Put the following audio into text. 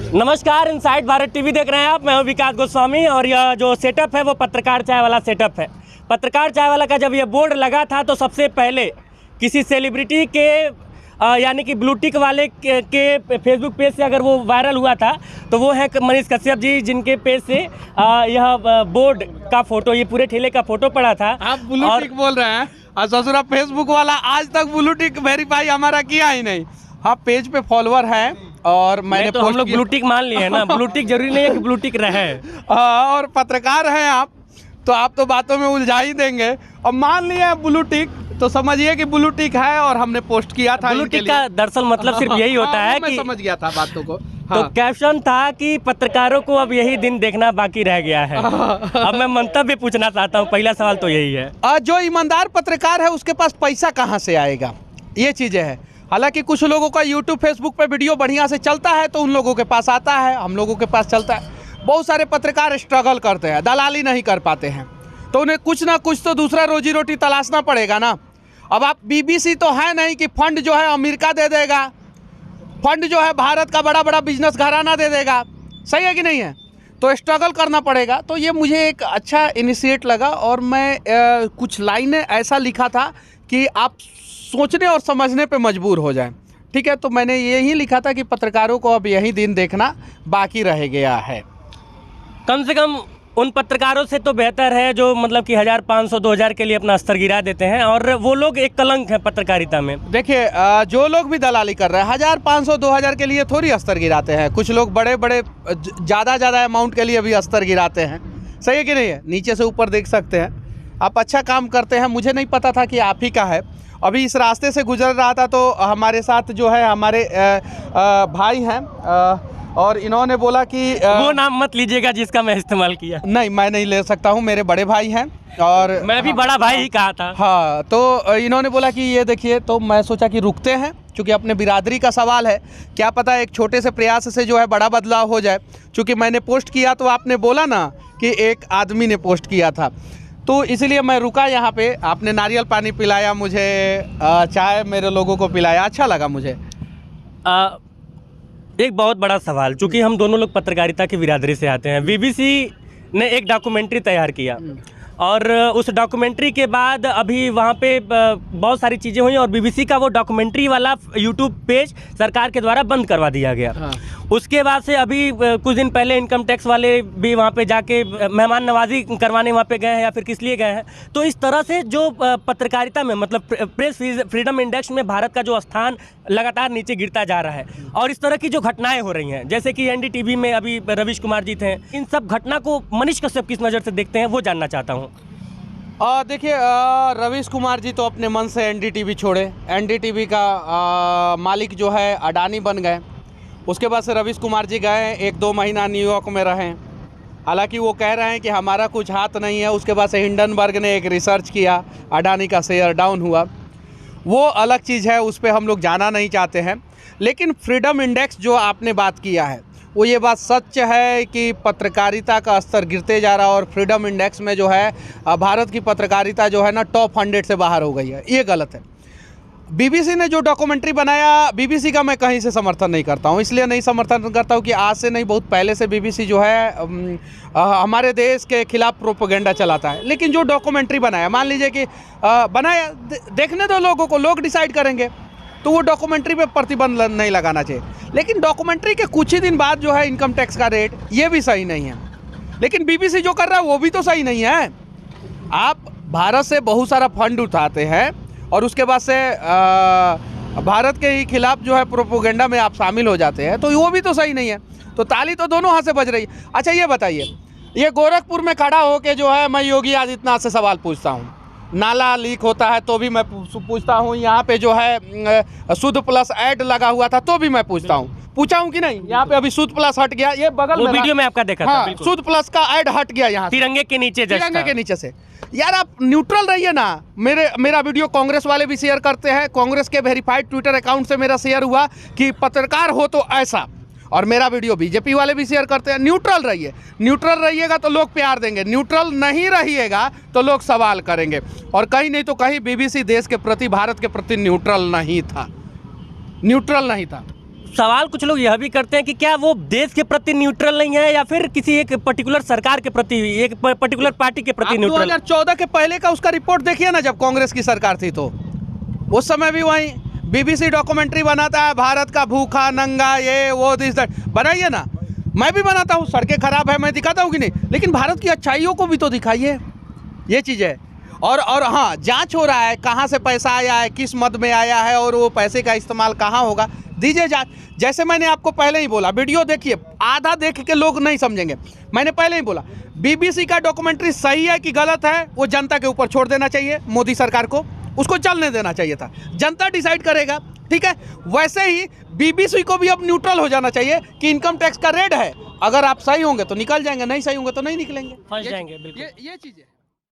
नमस्कार, inside Bharat TV देख रहे हैं आप। मैं हूं विकास गोस्वामी और यह जो सेटअप है वो पत्रकार चाय वाला सेटअप है। पत्रकार चाय वाला का जब ये बोर्ड लगा था तो सबसे पहले किसी सेलिब्रिटी के यानी कि ब्लू टिक वाले के फेसबुक पेज से अगर वो वायरल हुआ था तो वो है मनीष कश्यप जी, जिनके पेज से यह बोर्ड का फोटो, ये पूरे ठेले का फोटो पड़ा था। आप ब्लू टिक बोल रहे हैं और ससुरा फेसबुक वाला आज तक ब्लू टिक वेरीफाई हमारा किया ही नहीं। हाँ, पेज पे फॉलोअर है और मैंने तो हम लोग ब्लू टिक मान लिए हैं ना। ब्लू टिक जरूरी नहीं है कि ब्लू टिक रहे। और पत्रकार हैं आप तो बातों में उलझा ही देंगे। और मान लिया ब्लू टिक तो समझिए कि ब्लू टिक है और हमने पोस्ट किया था। ब्लू टिक का दरअसल मतलब सिर्फ यही होता है मैं कि समझ गया था बातों को। तो कैप्शन था कि पत्रकारों को अब यही दिन देखना बाकी रह गया है। अब मैं मंतव्य पूछना चाहता हूँ, पहला सवाल तो यही है। जो ईमानदार पत्रकार है उसके पास पैसा कहाँ से आएगा, ये चीज़ें हैं। हालांकि कुछ लोगों का यूट्यूब फेसबुक पे वीडियो बढ़िया से चलता है तो उन लोगों के पास आता है, हम लोगों के पास चलता है। बहुत सारे पत्रकार स्ट्रगल करते हैं, दलाली नहीं कर पाते हैं, तो उन्हें कुछ ना कुछ तो दूसरा रोजी रोटी तलाशना पड़ेगा ना। अब आप बीबीसी तो है नहीं कि फंड जो है अमेरिका दे देगा, फंड जो है भारत का बड़ा बड़ा बिजनेस घराना दे देगा, सही है कि नहीं है? तो स्ट्रगल करना पड़ेगा। तो ये मुझे एक अच्छा इनिशिएट लगा और मैं कुछ लाइनें ऐसा लिखा था कि आप सोचने और समझने पे मजबूर हो जाएं। ठीक है, तो मैंने यही लिखा था कि पत्रकारों को अब यही दिन देखना बाकी रह गया है। कम से कम उन पत्रकारों से तो बेहतर है जो मतलब कि 1500-2000 के लिए अपना स्तर गिरा देते हैं, और वो लोग एक कलंक है पत्रकारिता में। देखिए, जो लोग भी दलाली कर रहे हैं 1500-2000 के लिए थोड़ी स्तर गिराते हैं। कुछ लोग बड़े बड़े ज़्यादा अमाउंट के लिए भी स्तर गिराते हैं, सही है कि नहीं है? नीचे से ऊपर देख सकते हैं। आप अच्छा काम करते हैं, मुझे नहीं पता था कि आप ही का है। अभी इस रास्ते से गुजर रहा था तो हमारे साथ जो है हमारे भाई हैं और इन्होंने बोला कि वो नाम मत लीजिएगा जिसका मैं इस्तेमाल किया। नहीं, मैं नहीं ले सकता हूँ, मेरे बड़े भाई हैं और मैं भी बड़ा भाई ही कहा था। हाँ, तो इन्होंने बोला कि ये देखिए, तो मैं सोचा कि रुकते हैं क्योंकि अपने बिरादरी का सवाल है, क्या पता एक छोटे से प्रयास से जो है बड़ा बदलाव हो जाए। क्योंकि मैंने पोस्ट किया तो आपने बोला ना कि एक आदमी ने पोस्ट किया था, तो इसलिए मैं रुका यहाँ पे। आपने नारियल पानी पिलाया मुझे, चाय मेरे लोगों को पिलाया, अच्छा लगा मुझे। एक बहुत बड़ा सवाल, चूँकि हम दोनों लोग पत्रकारिता की बिरादरी से आते हैं। बीबीसी ने एक डॉक्यूमेंट्री तैयार किया और उस डॉक्यूमेंट्री के बाद अभी वहाँ पे बहुत सारी चीज़ें हुई और बीबीसी का वो डॉक्यूमेंट्री वाला यूट्यूब पेज सरकार के द्वारा बंद करवा दिया गया। हाँ। उसके बाद से अभी कुछ दिन पहले इनकम टैक्स वाले भी वहाँ पे जाके मेहमान नवाजी करवाने वहाँ पे गए हैं या फिर किस लिए गए हैं। तो इस तरह से जो पत्रकारिता में मतलब प्रेस फ्रीडम इंडेक्स में भारत का जो स्थान लगातार नीचे गिरता जा रहा है और इस तरह की जो घटनाएं हो रही हैं, जैसे कि एनडीटीवी में अभी रवीश कुमार जी थे, इन सब घटना को मनीष कश्यप किस नज़र से देखते हैं वो जानना चाहता हूँ। देखिए, रवीश कुमार जी तो अपने मन से एनडीटीवी छोड़े। एनडीटीवी का मालिक जो है अडानी बन गए। उसके बाद से रवीश कुमार जी गए 1-2 महीना न्यूयॉर्क में रहें। हालांकि वो कह रहे हैं कि हमारा कुछ हाथ नहीं है। उसके बाद से हिंडनबर्ग ने एक रिसर्च किया, अडानी का शेयर डाउन हुआ, वो अलग चीज़ है, उस पर हम लोग जाना नहीं चाहते हैं। लेकिन फ्रीडम इंडेक्स जो आपने बात किया है वो ये बात सच है कि पत्रकारिता का स्तर गिरते जा रहा है और फ्रीडम इंडेक्स में जो है भारत की पत्रकारिता जो है ना टॉप 100 से बाहर हो गई है, ये गलत है। बीबीसी ने जो डॉक्यूमेंट्री बनाया, बीबीसी का मैं कहीं से समर्थन नहीं करता हूँ। इसलिए नहीं समर्थन करता हूँ कि आज से नहीं, बहुत पहले से बीबीसी जो है हमारे देश के खिलाफ प्रोपेगेंडा चलाता है। लेकिन जो डॉक्यूमेंट्री बनाया, मान लीजिए कि बनाया, देखने दो लोगों को, लोग डिसाइड करेंगे, तो वो डॉक्यूमेंट्री पे प्रतिबंध नहीं लगाना चाहिए। लेकिन डॉक्यूमेंट्री के कुछ ही दिन बाद जो है इनकम टैक्स का रेट, ये भी सही नहीं है। लेकिन बीबीसी जो कर रहा है वो भी तो सही नहीं है। आप भारत से बहुत सारा फंड उठाते हैं और उसके बाद से भारत के ही खिलाफ जो है प्रोपेगेंडा में आप शामिल हो जाते हैं, तो वो भी तो सही नहीं है। तो ताली तो दोनों हाथ से बज रही है। अच्छा ये बताइए, ये गोरखपुर में खड़ा होके जो है मैं योगी आदित्यनाथ से सवाल पूछता हूँ, नाला लीक होता है तो भी मैं पूछता हूँ, यहाँ पे जो है शुद्ध प्लस ऐड लगा हुआ था तो भी मैं पूछता हूँ, पूछा हूँ कि नहीं? यहाँ पे अभी शुद्ध प्लस हट गया, ये बगल में वीडियो में आपका देखा था। हाँ, शुद्ध प्लस का ऐड हट गया यहाँ तिरंगे के नीचे, तिरंगे के नीचे से। यार आप न्यूट्रल रहिए ना। मेरा वीडियो कांग्रेस वाले भी शेयर करते हैं, कांग्रेस के वेरीफाइड ट्विटर अकाउंट से मेरा शेयर हुआ कि पत्रकार हो तो ऐसा, और मेरा वीडियो बीजेपी वाले भी शेयर करते हैं। न्यूट्रल रहिए, न्यूट्रल रहिएगा तो लोग प्यार देंगे, न्यूट्रल नहीं रहिएगा तो लोग सवाल करेंगे। और कहीं नहीं तो कहीं बीबीसी देश के प्रति, भारत के प्रति न्यूट्रल नहीं था, न्यूट्रल नहीं था। सवाल कुछ लोग यह भी करते हैं कि क्या वो देश के प्रति न्यूट्रल नहीं है या फिर किसी एक पर्टिकुलर सरकार के प्रति, एक पर्टिकुलर पार्टी के प्रति आप न्यूट्रल। 2014 के पहले का उसका रिपोर्ट देखिए ना, जब कांग्रेस की सरकार थी तो उस समय भी वही बीबीसी डॉक्यूमेंट्री बनाता है, भारत का भूखा नंगा ये वो दिस दैट, बनाइए ना। मैं भी बनाता हूँ, सड़कें खराब है मैं दिखाता हूँ कि नहीं, लेकिन भारत की अच्छाइयों को भी तो दिखाइए, ये चीज़ है। और हाँ, जांच हो रहा है कहाँ से पैसा आया है, किस मद में आया है और वो पैसे का इस्तेमाल कहाँ होगा, दीजिए जांच। जैसे मैंने आपको पहले ही बोला, वीडियो देखिए, आधा देख के लोग नहीं समझेंगे। मैंने पहले ही बोला बीबीसी का डॉक्यूमेंट्री सही है कि गलत है वो जनता के ऊपर छोड़ देना चाहिए, मोदी सरकार को उसको चलने देना चाहिए था, जनता डिसाइड करेगा, ठीक है। वैसे ही बीबीसी को भी अब न्यूट्रल हो जाना चाहिए कि इनकम टैक्स का रेट है, अगर आप सही होंगे तो निकल जाएंगे, नहीं सही होंगे तो नहीं निकलेंगे, फंस जाएंगे, बिल्कुल। ये चीज़ है।